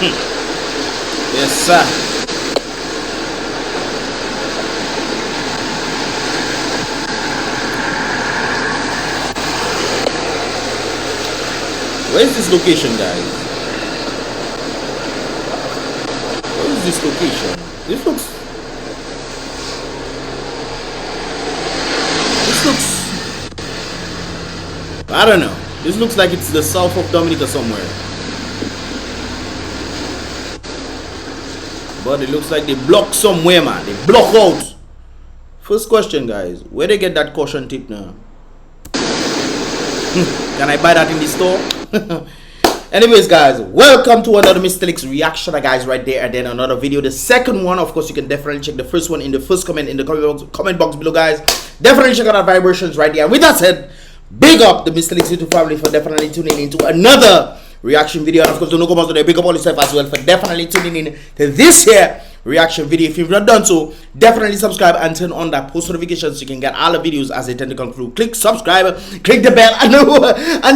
Yes, sir. Where is this location, guys? Where is this location? This looks. I don't know. This looks like it's the south of Dominica somewhere. But it looks like they block somewhere, man. They block out. First question, guys. Where they get that caution tip now? Can I buy that in the store? Anyways, guys, welcome to another Mystelics reaction, guys, right there, and then another video. The second one, of course, you can definitely check the first one in the first comment in the comment box below, guys. Definitely check out our vibrations right there. And with that said, big up the Mystelics YouTube family for definitely tuning into another reaction video, and of course, don't know about today. Big up all yourself as well for definitely tuning in to this here reaction video. If you've not done so, definitely subscribe and turn on that post notifications so you can get all the videos as they tend to conclude. Click subscribe, click the bell, and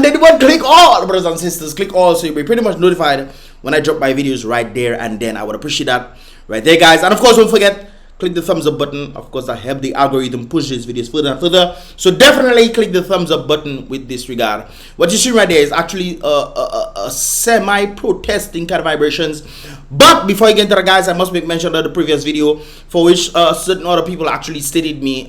then what? Click all, brothers and sisters. Click all so you'll be pretty much notified when I drop my videos right there and then. I would appreciate that right there, guys. And of course, don't forget, click the thumbs up button. Of course, that help the algorithm push these videos further and further. So definitely click the thumbs up button with this regard. What you see right there is actually a semi-protesting kind of vibrations. But before I get into that, guys, I must make mention of the previous video for which certain other people actually sent me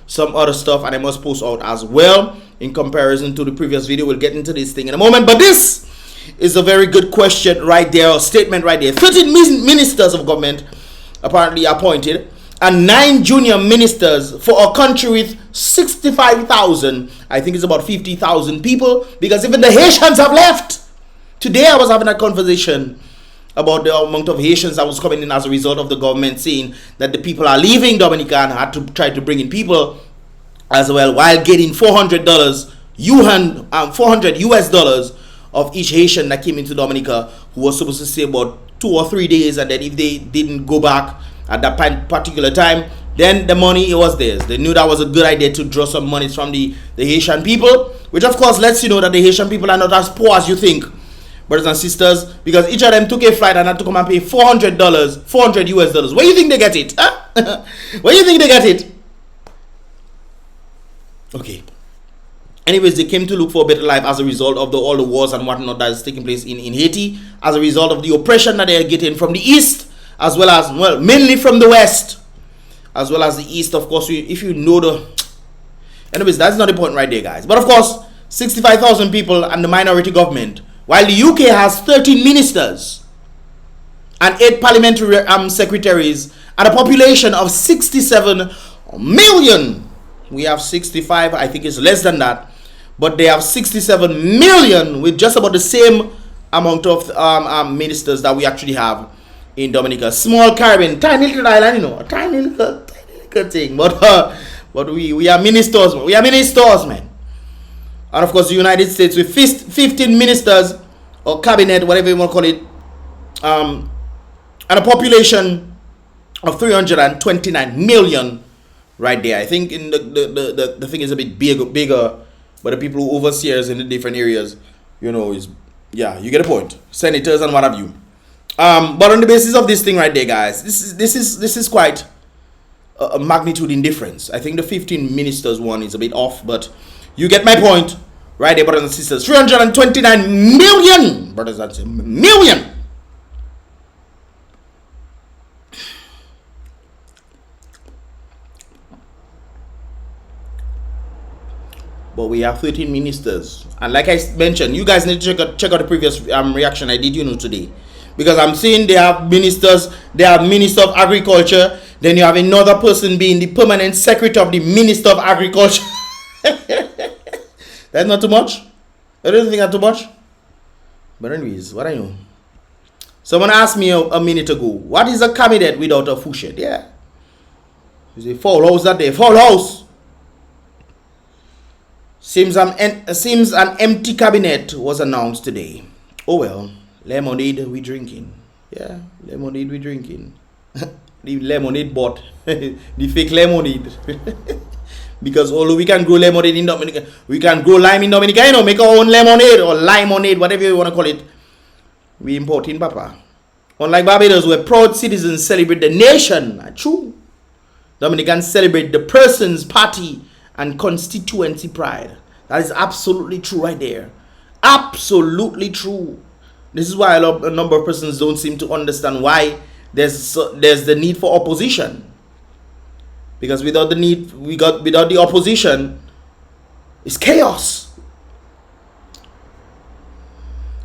some other stuff, and I must post out as well in comparison to the previous video. We'll get into this thing in a moment. But this is a very good question right there, or statement right there. 13 ministers of government apparently appointed, and 9 junior ministers for a country with 65,000, I think it's about 50,000 people, because even the Haitians have left. Today I was having a conversation about the amount of Haitians that was coming in as a result of the government saying that the people are leaving Dominica and had to try to bring in people as well, while getting $400 US dollars of each Haitian that came into Dominica, who was supposed to stay about 2 or 3 days, and then if they didn't go back at that particular time, then the money, it was theirs. They knew that was a good idea to draw some money from the Haitian people, which of course lets you know that the Haitian people are not as poor as you think, brothers and sisters, because each of them took a flight and had to come and pay $400 US dollars. Where do you think they get it? Huh? Where do you think they get it? Okay. Anyways, they came to look for a better life as a result of all the wars and whatnot that is taking place in Haiti, as a result of the oppression that they are getting from the east, as well as, well, mainly from the west, as well as the east. Of course, if you know the... Anyways, that's not the point right there, guys. But of course, 65,000 people and the minority government, while the UK has 13 ministers and 8 parliamentary secretaries and a population of 67 million. We have 65, I think it's less than that. But they have 67 million with just about the same amount of ministers that we actually have in Dominica. Small Caribbean, tiny little island, you know, a tiny little thing. But we are ministers, man. We are ministers, man. And of course, the United States with 15 ministers or cabinet, whatever you want to call it, and a population of 329 million right there. I think in the thing is a bit bigger. But the people who overseers in the different areas, you know, is, yeah, you get a point. Senators and what have you. But on the basis of this thing right there, guys, this is quite a magnitude in difference. I think the 15 ministers one is a bit off, but you get my point right there, brothers and sisters. 329 million, brothers and sisters, million. But we have 13 ministers, and like I mentioned, you guys need to check out the previous reaction I did, you know, today, because I'm seeing they have ministers. They have Minister of Agriculture, then you have another person being the permanent secretary of the Minister of Agriculture. That's not too much. I don't think that's too much. But anyways, what I know, someone asked me a minute ago, what is a cabinet without a food shed? Yeah, it's a full house that day, full house. Seems an empty cabinet was announced today. Oh well, lemonade we drinking. Yeah, lemonade we drinking. The lemonade bought the fake lemonade. Because although we can grow lemonade in Dominica, we can grow lime in Dominica, you know, make our own lemonade or limonade, whatever you want to call it. We importing, Papa. Unlike Barbados, where proud citizens celebrate the nation. True. Dominicans celebrate the person's party and constituency pride. That is absolutely true right there. Absolutely true. This is why a number of persons don't seem to understand why there's the need for opposition. Because without the opposition, it's chaos.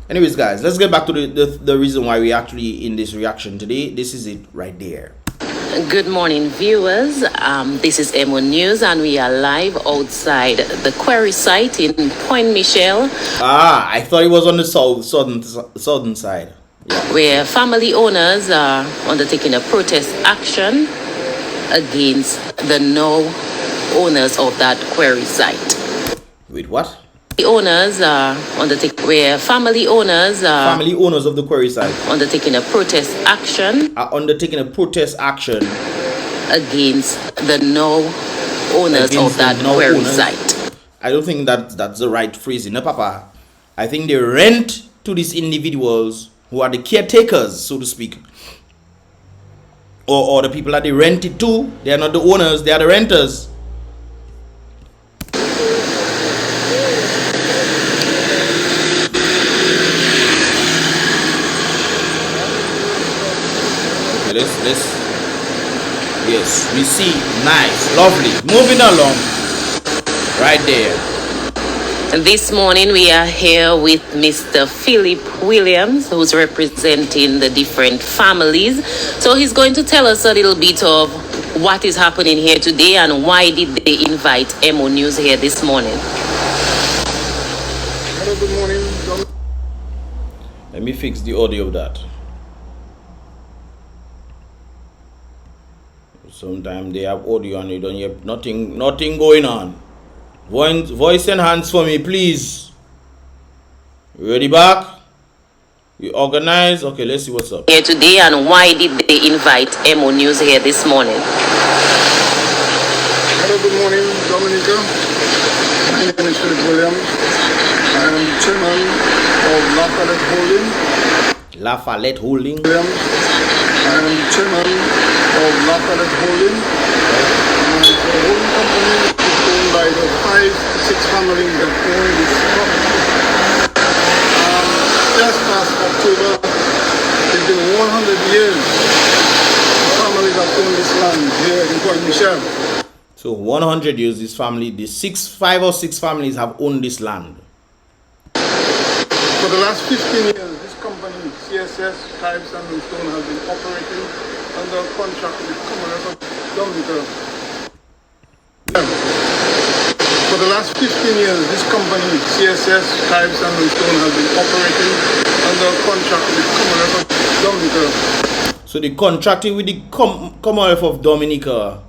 Anyways, guys, let's get back to the reason why we're actually in this reaction today. This is it right there. Good morning, viewers. This is Emo News, and we are live outside the quarry site in Point Michel. I thought it was on the southern side. Yeah. Where family owners are undertaking a protest action against the now owners of that quarry site. Wait, what? The owners are family owners of the quarry site undertaking a protest action against the now owners of that quarry site. I don't think that's the right phrasing, no, Papa. I think they rent to these individuals who are the caretakers, so to speak, or the people that they rent it to. They are not the owners; they are the renters. Yes, we see. Nice, lovely. Moving along. Right there. This morning we are here with Mr. Philip Williams, who's representing the different families. So he's going to tell us a little bit of what is happening here today and why did they invite Emo News here this morning. Hello, good morning. Let me fix the audio of that. Sometimes they have audio and you don't have nothing going on. Voice and hands for me, please. Ready back? We organize. Okay, let's see what's up. Here today and why did they invite Emo News here this morning? Hello, good morning, Dominica. My name is Philip Williams. I am chairman of Lafayette Holding. Williams. I am chairman of Lafayette Holding. And the holding company is owned by the 5 to 6 families that own this property. Just past October, it's been 100 years the families that own this land here in Point Michel. So 100 years, this family, the 5 or 6 families have owned this land. For the last 15 years, this company, CSS, Types and Stone, has been operating under a contract with the Commonwealth of Dominica. For the last 15 years, this company, CSS, Types and Stone, has been operating under a contract with the Commonwealth of Dominica. So they contracted with the Commonwealth of Dominica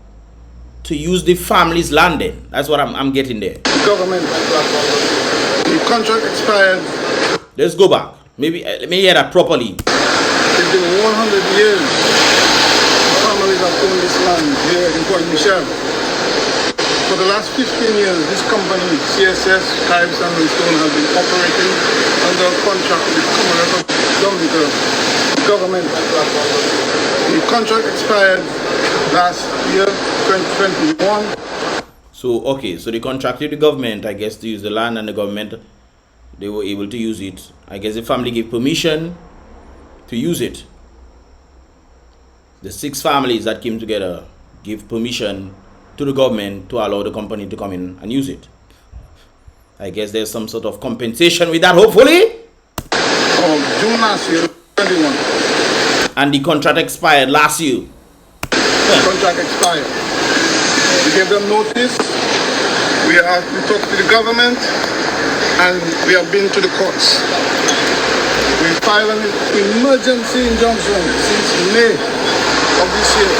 to use the family's landing. That's what I'm getting there. The government, the contract expired. Let's go back. Maybe let me hear that properly. It's been 100 years the families have owned this land here in Point Michel. For the last 15 years, this company, CSS, Types and Stone, has been operating under a contract with the Commonwealth of Dominica. The government, the contract expired last year, 2021. So, okay, so they contracted the government, I guess, to use the land, and the government, they were able to use it. I guess the family gave permission to use it. The 6 families that came together gave permission to the government to allow the company to come in and use it. I guess there's some sort of compensation with that, hopefully. June last year, 21. And the contract expired last year. The contract expired. We gave them notice. We talked to the government, and we have been to the courts. We filed an emergency injunction since May of this year.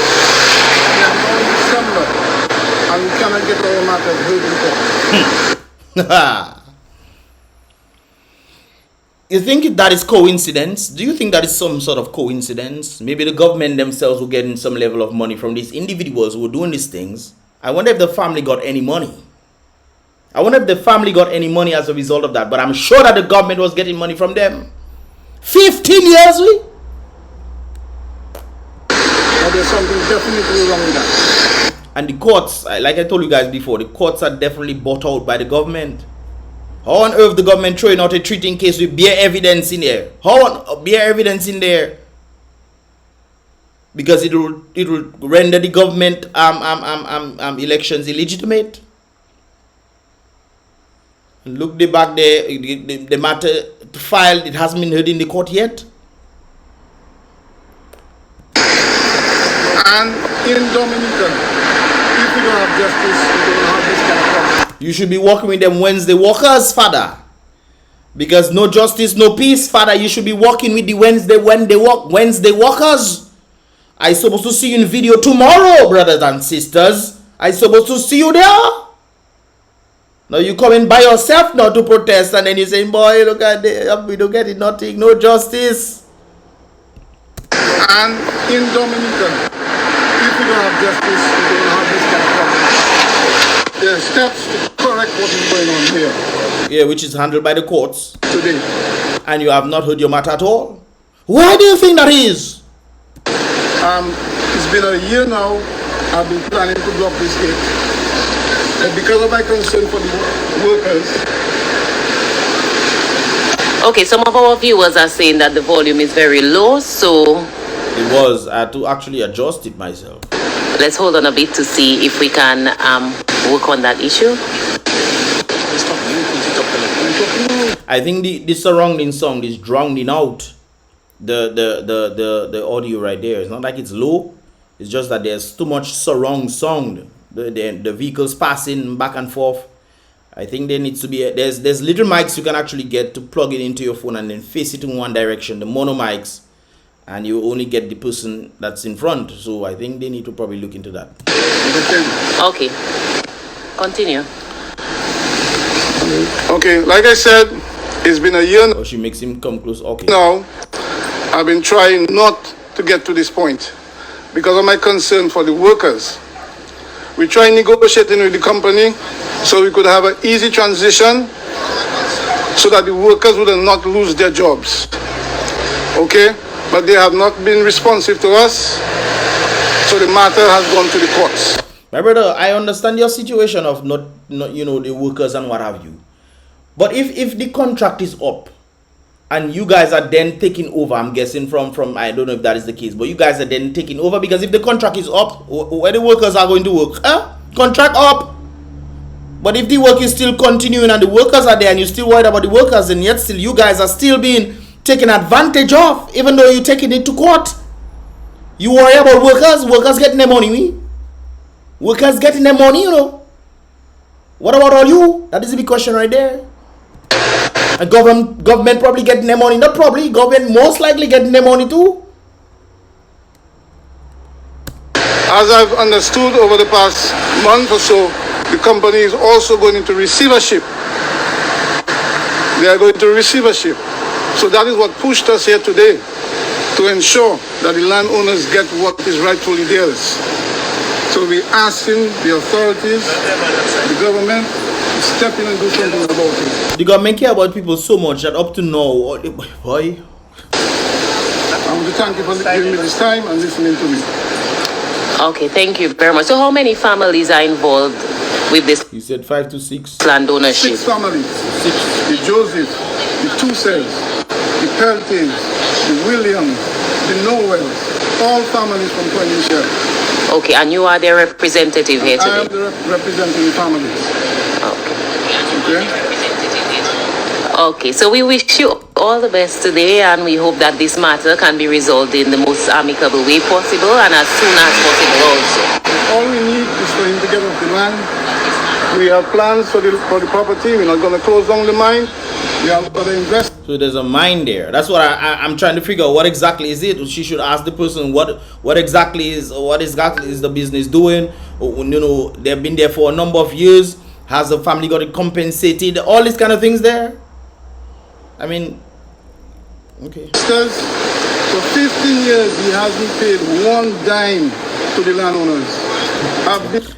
We are now in December, and we cannot get our matters heard in court. You think that is coincidence? Do you think that is some sort of coincidence? Maybe the government themselves were getting some level of money from these individuals who were doing these things. I wonder if the family got any money. I wonder if the family got any money as a result of that. But I'm sure that the government was getting money from them. 15 years, we? But there's something definitely wrong with that. And the courts, like I told you guys before, the courts are definitely bought out by the government. How on earth the government throwing out a treating case with bare evidence in there? How on bare evidence in there? Because it will render the government elections illegitimate. Look back there, the matter filed, it hasn't been heard in the court yet. And in Dominica, if you don't have justice, you don't have this kind of problem. You should be working with them Wednesday workers, Father. Because no justice, no peace, Father. You should be working with the Wednesday workers. I supposed to see you in video tomorrow, brothers and sisters. I supposed to see you there. Now you coming by yourself now to protest, and then you saying, boy, look at it, we don't get it, nothing, no justice. And in Dominica, if you don't have justice, you don't have this kind of problem. There are steps to correct what is going on here. Yeah, which is handled by the courts. Today. And you have not heard your matter at all. Why do you think that is? It's been a year now. I've been planning to block this gate. And because of my concern for the workers. Okay, some of our viewers are saying that the volume is very low, so it was. I had to actually adjust it myself. Let's hold on a bit to see if we can work on that issue. I think the surrounding sound is drowning out the audio right there. It's not like it's low. It's just that there's too much surround sound. The vehicles passing back and forth. I think there needs to be there's little mics you can actually get to plug it into your phone and then face it in one direction, the mono mics, and you only get the person that's in front. So I think they need to probably look into that. Okay, continue. Okay, like I said, it's been a year now. Oh, she makes him come close. Okay. Now, I've been trying not to get to this point because of my concern for the workers. We tried negotiating with the company so we could have an easy transition so that the workers would not lose their jobs. Okay? But they have not been responsive to us, so the matter has gone to the courts. My brother, I understand your situation of not you know, the workers and what have you. But if the contract is up and you guys are then taking over, I'm guessing from I don't know if that is the case, but you guys are then taking over, because if the contract is up, where the workers are going to work? Contract up. But if the work is still continuing and the workers are there and you're still worried about the workers, and yet still you guys are still being taken advantage of, even though you're taking it to court. You worry about workers getting their money, me? Workers getting their money, you know. What about all you? That is the big question right there. And government probably getting their money. Not probably, government most likely getting their money too. As I've understood over the past month or so, the company is also going into receivership. They are going to receivership. So that is what pushed us here today, to ensure that the landowners get what is rightfully theirs. So we're asking the authorities, the government, to step in and do something about it. The government care about people so much that up to now, boy. I want to thank you for giving me this time and listening to me. Okay, thank you very much. So how many families are involved with this? You said 5 to 6. Land ownership. 6 families. 6. The Joseph, the Tussels, the Peltins, the Williams, the Noels, all families from Coinishare. Okay, and you are their representative here today? I am the representing the families. Okay. Okay, so we wish you all the best today, and we hope that this matter can be resolved in the most amicable way possible and as soon as possible also. All we need is for him to get off the land. We have plans for the property. We're not going to close down the mine. We have other investors. So there's a mine there. That's what I'm trying to figure out. What exactly is it? She should ask the person what exactly is the business doing. You know, they've been there for a number of years. Has the family got it compensated? All these kind of things there. I mean, okay. Because for 15 years he hasn't paid one dime to the landowners.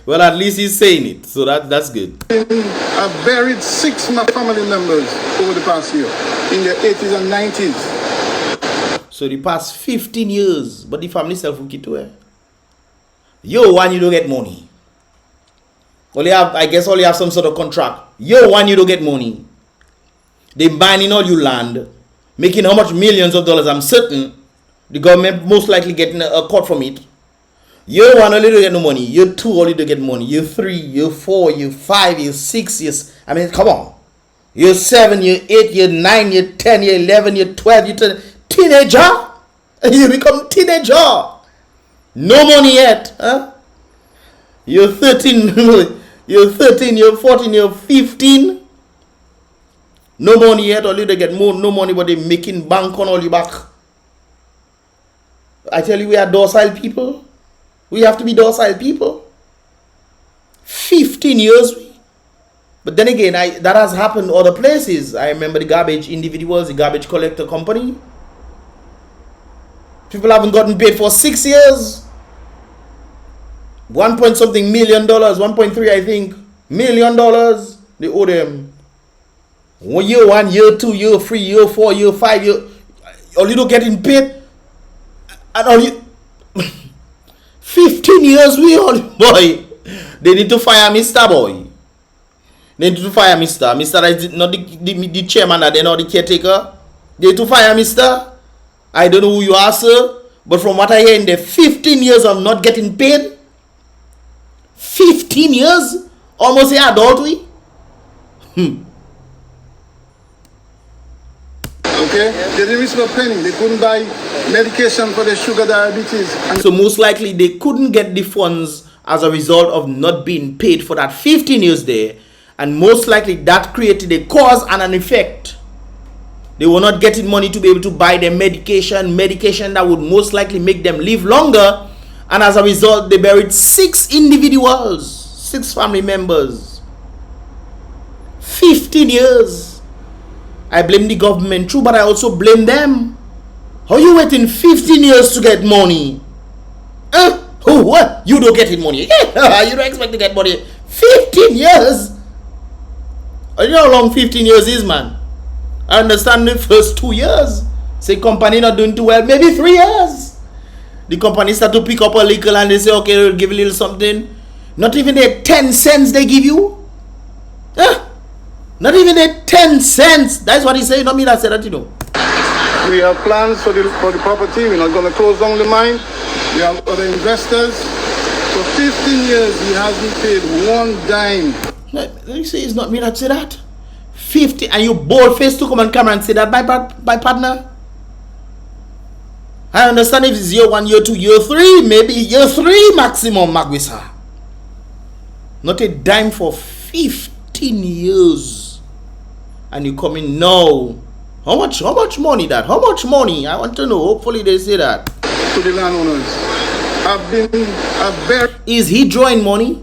Well, at least he's saying it, so that's good. I've buried 6 family members over the past year in their 80s and 90s. So the past 15 years, but the family self will keep to it. You one you don't get money. Only have, I guess only have some sort of contract. You one you don't get money. They buying all you land, making how much millions of dollars, I'm certain. The government most likely getting a cut from it. Year 1 only to get no money. Year 2 only to get money. Year 3, year 4, year 5, year 6, years. I mean, come on. Year 7, year 8, year 9, year 10, year 11, year 12, year 10. Teenager. You become teenager. No money yet. Huh? You're 13. You're 13, you're 14, you're 15. No money yet. Only they get more, no money, but they making bank on all you back. I tell you, we are docile people. We have to be docile people. 15 years. But then again, that has happened other places. I remember the garbage individuals, the garbage collector company. People haven't gotten paid for 6 years. 1 point something million dollars, 1.3 I think million dollars they owe them. Year 1, year 2, year 3, year 4, year 5, year all you don't getting paid. And all you 15 years we all boy. They need to fire Mr. Boy. They need to fire Mr. Mr. is not the chairman, they're not the caretaker. They need to fire Mr. I don't know who you are, sir, but from what I hear in the 15 years of not getting paid. 15 years? Almost a adultery? Okay? They didn't receive a penny. They couldn't buy medication for their sugar diabetes. So most likely they couldn't get the funds as a result of not being paid for that 15 years there. And most likely that created a cause and an effect. They were not getting money to be able to buy their medication that would most likely make them live longer. And as a result, they buried 6 individuals, 6 family members. 15 years. I blame the government too, but I also blame them. How you waiting 15 years to get money? Oh, what? You don't get money. You don't expect to get money. 15 years? You know how long 15 years is, man? I understand the first 2 years. Say company not doing too well, maybe 3 years. The company start to pick up a little and they say, okay, we'll give a little something. Not even the 10 cents they give you. Not even the 10 cents. That's what he said. Not me that said that, you know. We have plans for the property. We're not going to close down the mine. We have other investors. For 15 years, he hasn't paid 1 dime. Let me say it's not me that said that. 50, and you bold face to come on camera and say that, my partner. I understand if it's year 1, year 2, year 3, maybe year 3 maximum, Magwisa. Not a dime for 15 years. And you come in now. How much money that? How much money? I want to know. Hopefully they say that. To the landowners. Is he drawing money?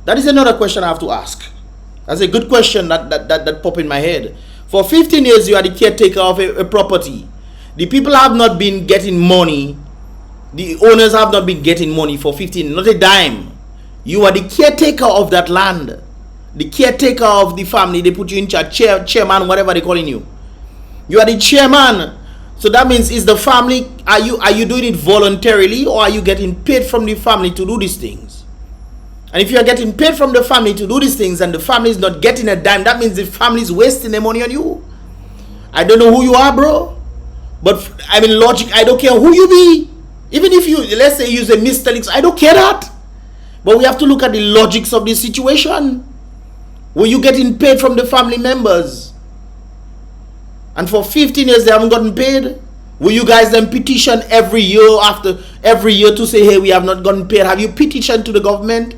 That is another question I have to ask. That's a good question that pop in my head. For 15 years, you are the caretaker of a property. The people have not been getting money. The owners have not been getting money for 15, not a dime. You are the caretaker of that land. The caretaker of the family. They put you in charge, chairman, whatever they're calling you. You are the chairman. So that means, is the family, are you doing it voluntarily, or are you getting paid from the family to do these things? And if you are getting paid from the family to do these things and the family is not getting a dime, that means the family is wasting their money on you. I don't know who you are, bro. But I mean, logic, I don't care who you be. Even if you, let's say, use a Mystelics, I don't care that. But we have to look at the logics of this situation. Were you getting paid from the family members? And for 15 years they haven't gotten paid? Will you guys then petition every year to say, hey, we have not gotten paid? Have you petitioned to the government?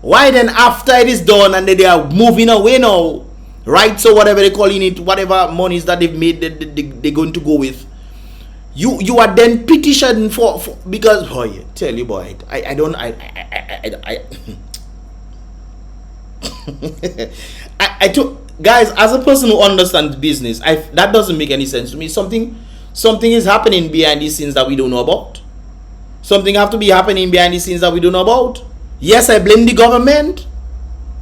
Why then after it is done and they are moving away now, right? So whatever they're calling it, whatever monies that they've made, they're going to go with. You are then petitioning for because, boy, tell you, boy, I don't guys, as a person who understands business, that doesn't make any sense to me. Something is happening behind the scenes that we don't know about. Something have to be happening behind the scenes that we don't know about. Yes, I blame the government.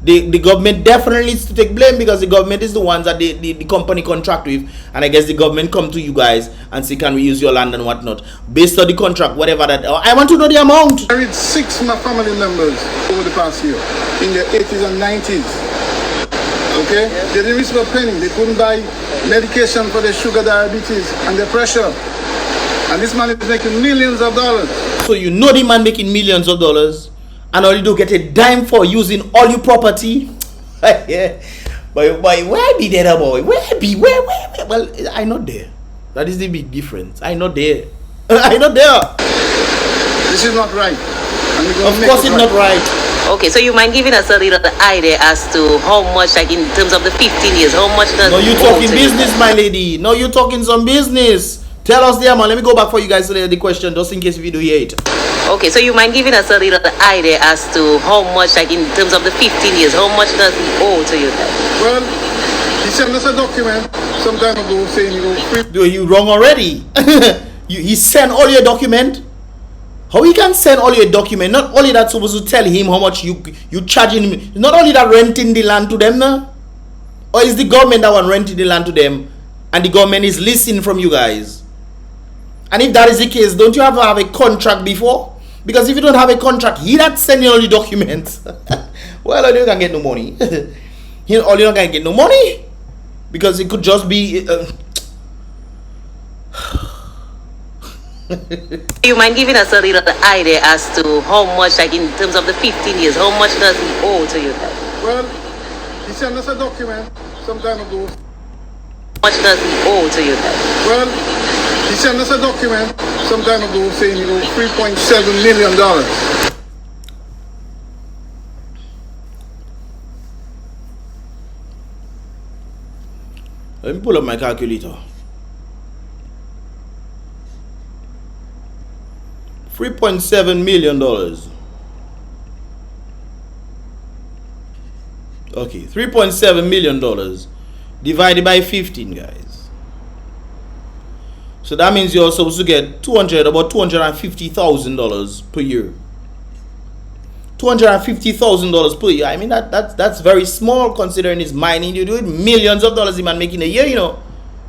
the government definitely needs to take blame, because the government is the ones that the company contract with, and I guess the government come to you guys and say, can we use your land and whatnot based on the contract, whatever that. I want to know the amount. I married 6 my family members over the past year in their 80s and 90s. Okay, they didn't receive a penny. They couldn't buy medication for their sugar, diabetes, and their pressure. And this man is making millions of dollars. So you know the man making millions of dollars, and all you do get a dime for using all your property. Yeah, but where be there, boy? Where be? Where? Well, I not there. That is the big difference. I not there. I not there. This is not right. And of course, it's not right. Okay, so you mind giving us a little idea as to how much, like in terms of the 15 years, how much does? No, you talking business, my lady. No, you talking some business. Tell us there, man. Let me go back for you guys to the question, just in case if you do hear it. Okay, so you mind giving us a little idea as to how much, like in terms of the 15 years, how much does he owe to you guys? Well, he sent us a document some time ago saying he was free. Dude, you wrong already. He sent all your document. How he can send all your document? Not only that, supposed to tell him how much you charging him. Not only that, renting the land to them now, or is the government that one renting the land to them, and the government is listening from you guys? And if that is the case, don't you have to have a contract before? Because if you don't have a contract, he that sending all the documents. Well, all you can get no money. All you can get no money, because it could just be. You mind giving us a little idea as to how much, like in terms of the 15 years, how much does he owe to you guys? Well, he sent us a document some time ago. How much does he owe to you guys? Well, he sent us a document some time ago saying he owed $3.7 million. Let me pull up my calculator. $3.7 million. Okay, $3.7 million divided by 15, guys. So that means you're supposed to get about $250,000 per year. $250,000 per year. I mean that's very small considering it's mining. You do it millions of dollars, the man making a year, you know,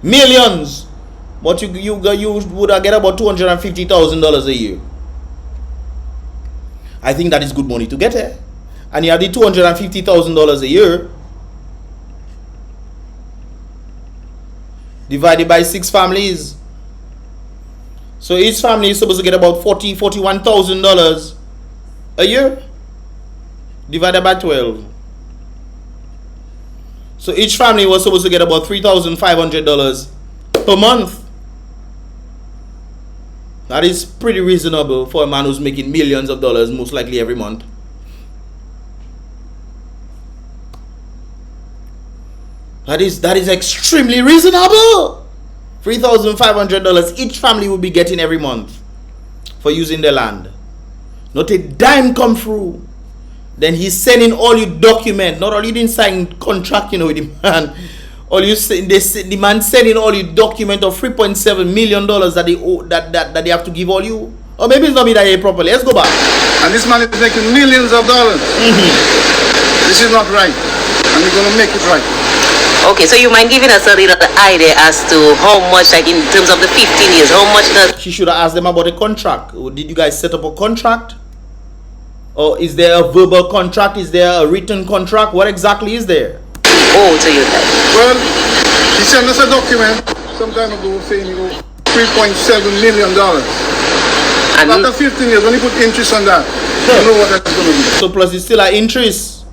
millions. But you would get about $250,000 a year. I think that is good money to get here. And you have the $250,000 a year divided by 6 families. So each family is supposed to get about $41,000 a year divided by 12. So each family was supposed to get about $3,500 per month. That is pretty reasonable for a man who's making millions of dollars most likely every month. That is extremely reasonable. $3,500 each family will be getting every month for using the land. Not a dime come through. Then he's sending all your document. Not only didn't sign contract, you know, with the man. All you say, the man sending all your document of $3.7 million that they owe, that they have to give all you. Or maybe it's not me that here properly. Let's go back. And this man is making millions of dollars. This is not right. And we're going to make it right. Okay, so you mind giving us a little idea as to how much, like in terms of the 15 years, how much does... She should have asked them about a contract. Did you guys set up a contract? Or is there a verbal contract? Is there a written contract? What exactly is there? Oh, to you guys. Well, he sent us a document some time ago saying he owed $3.7 million. And after 15 years, when you put interest on that, you know what that's going to be. So plus it's still an interest.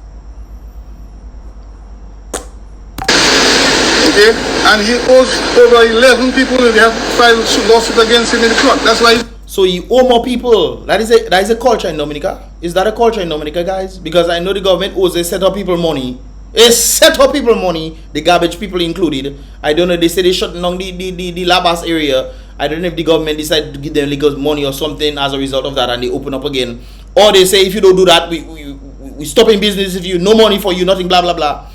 Okay? And he owes over 11 people and they have filed a lawsuit against him in the court. That's why. So you owe more people. That is a culture in Dominica. Is that a culture in Dominica, guys? Because I know the government owes a set of people money. A set of people money, the garbage people included. I don't know, they say they shut down the Labas area. I don't know if the government decided to give them legal money or something as a result of that and they open up again. Or they say if you don't do that, we stop in business if you no money for you, nothing, blah blah blah.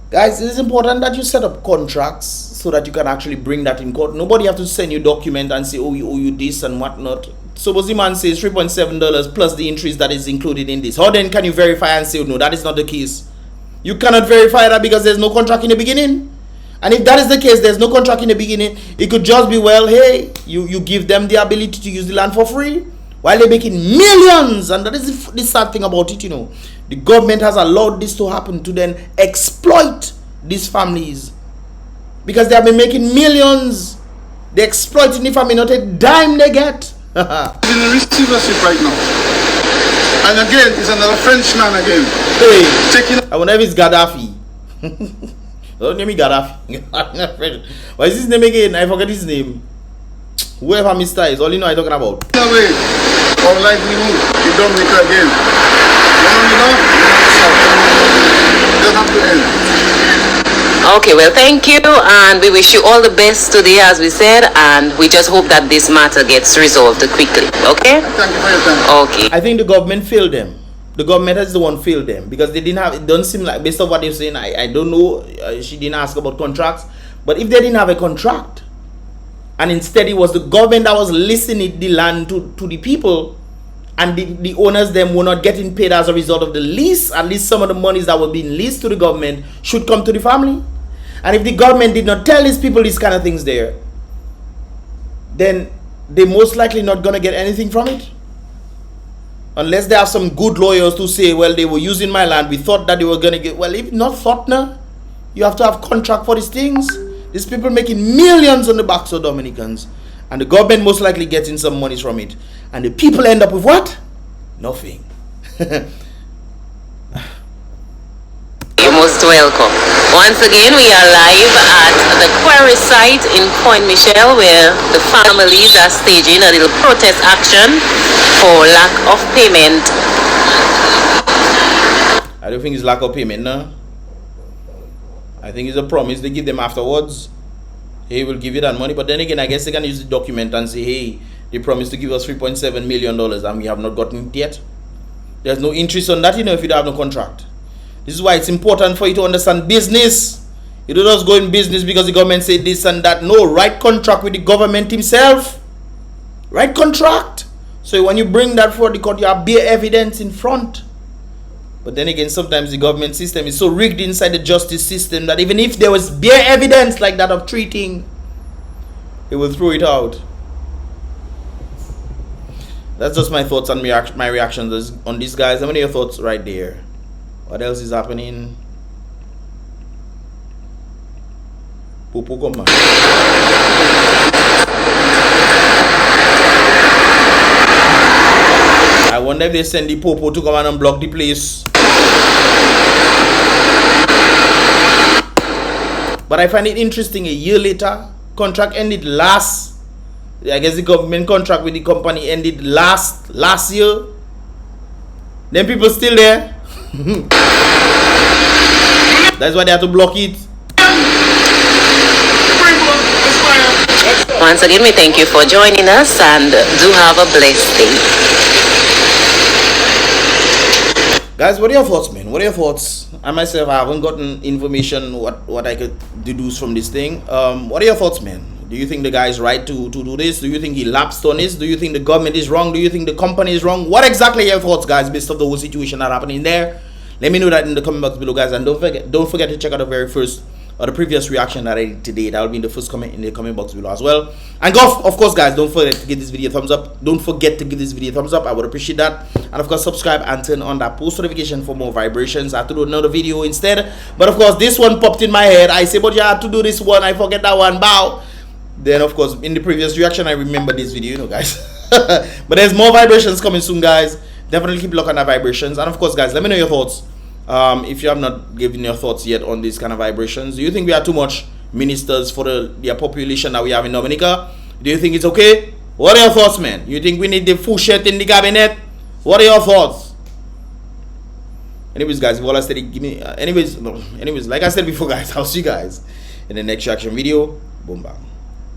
Guys, it is important that you set up contracts so that you can actually bring that in court. Nobody have to send you document and say, oh, we owe you this and whatnot. Suppose the man says $3.7 plus the interest that is included in this. How then can you verify and say, oh, no, that is not the case? You cannot verify that because there's no contract in the beginning. And if that is the case, there's no contract in the beginning. It could just be, well, hey, you give them the ability to use the land for free while they're making millions. And that is the sad thing about it, you know. The government has allowed this to happen to then exploit these families because they have been making millions. They're exploiting the family, not a dime they get. In a receivership right now. And again, it's another Frenchman again. Hey, I wonder if it's Gaddafi. Don't name me Gaddafi. What is his name again? I forget his name. Whoever Mr. is, all you know I'm talking about. No way. Our livelihood in Dominica again. You know, it doesn't have to end. Okay, well, thank you, and we wish you all the best today, as we said, and we just hope that this matter gets resolved quickly. Okay? Thank you for your time. Okay. I think the government failed them. The government has the one failed them because they didn't have. It doesn't seem like, based on what they're saying, I don't know. She didn't ask about contracts, but if they didn't have a contract, and instead it was the government that was leasing the land to the people, and the owners them were not getting paid as a result of the lease, at least some of the monies that were being leased to the government should come to the family. And if the government did not tell these people these kind of things there, then they're most likely not going to get anything from it. Unless they have some good lawyers to say, well, they were using my land, we thought that they were going to get. Well, if not thought now, you have to have contract for these things. These people making millions on the backs of Dominicans, and the government most likely getting some monies from it, and the people end up with what? Nothing. You're most welcome. Once again, we are live at the quarry site in Point Michel, where the families are staging a little protest action for lack of payment. I don't think it's lack of payment, no. I think it's a promise they give them afterwards. Hey, we'll give you that money. But then again, I guess they can use the document and say, hey, they promised to give us $3.7 million and we have not gotten it yet. There's no interest on that, you know, if you don't have no contract. This is why it's important for you to understand business. You don't just go in business because the government said this and that. No, write contract with the government himself. Write contract. So when you bring that for the court, you have bare evidence in front. But then again, sometimes the government system is so rigged inside the justice system that even if there was bare evidence like that of treating, they will throw it out. That's just my thoughts and my reactions on these guys. How many of your thoughts right there? What else is happening? Popo, come on. I wonder if they send the Popo to come and unblock the place. But I find it interesting, a year later, contract ended I guess the government contract with the company ended last year. Then people still there. That's why they have to block it. Once again, we thank you for joining us and do have a blessed day. Guys, what are your thoughts, man? What are your thoughts? I myself, I haven't gotten information what I could deduce from this thing. What are your thoughts, man? Do you think the guy is right to do this? Do you think he lapsed on this? Do you think the government is wrong? Do you think the company is wrong? What exactly are your thoughts, guys, based on the whole situation that happening there? Let me know that in the comment box below, guys, and don't forget to check out the very first or the previous reaction that I did today. That will be in the first comment in the comment box below as well. And of course, guys, don't forget to give this video a thumbs up. Don't forget to give this video a thumbs up. I would appreciate that. And of course, subscribe and turn on that post notification for more vibrations. I have to do another video instead. But of course, this one popped in my head. I say, but you have to do this one. I forget that one. Bow. Then of course, in the previous reaction, I remember this video, you know, guys. But there's more vibrations coming soon, guys. Definitely keep looking at vibrations. And of course, guys, let me know your thoughts. If you have not given your thoughts yet on these kind of vibrations, do you think we are too much ministers for the population that we have in Dominica? Do you think it's okay? What are your thoughts, man? You think we need the full shirt in the cabinet? What are your thoughts? Anyways, guys, if all I said, give me anyways, like I said before, guys, I'll see you guys in the next reaction video. Boom, bam.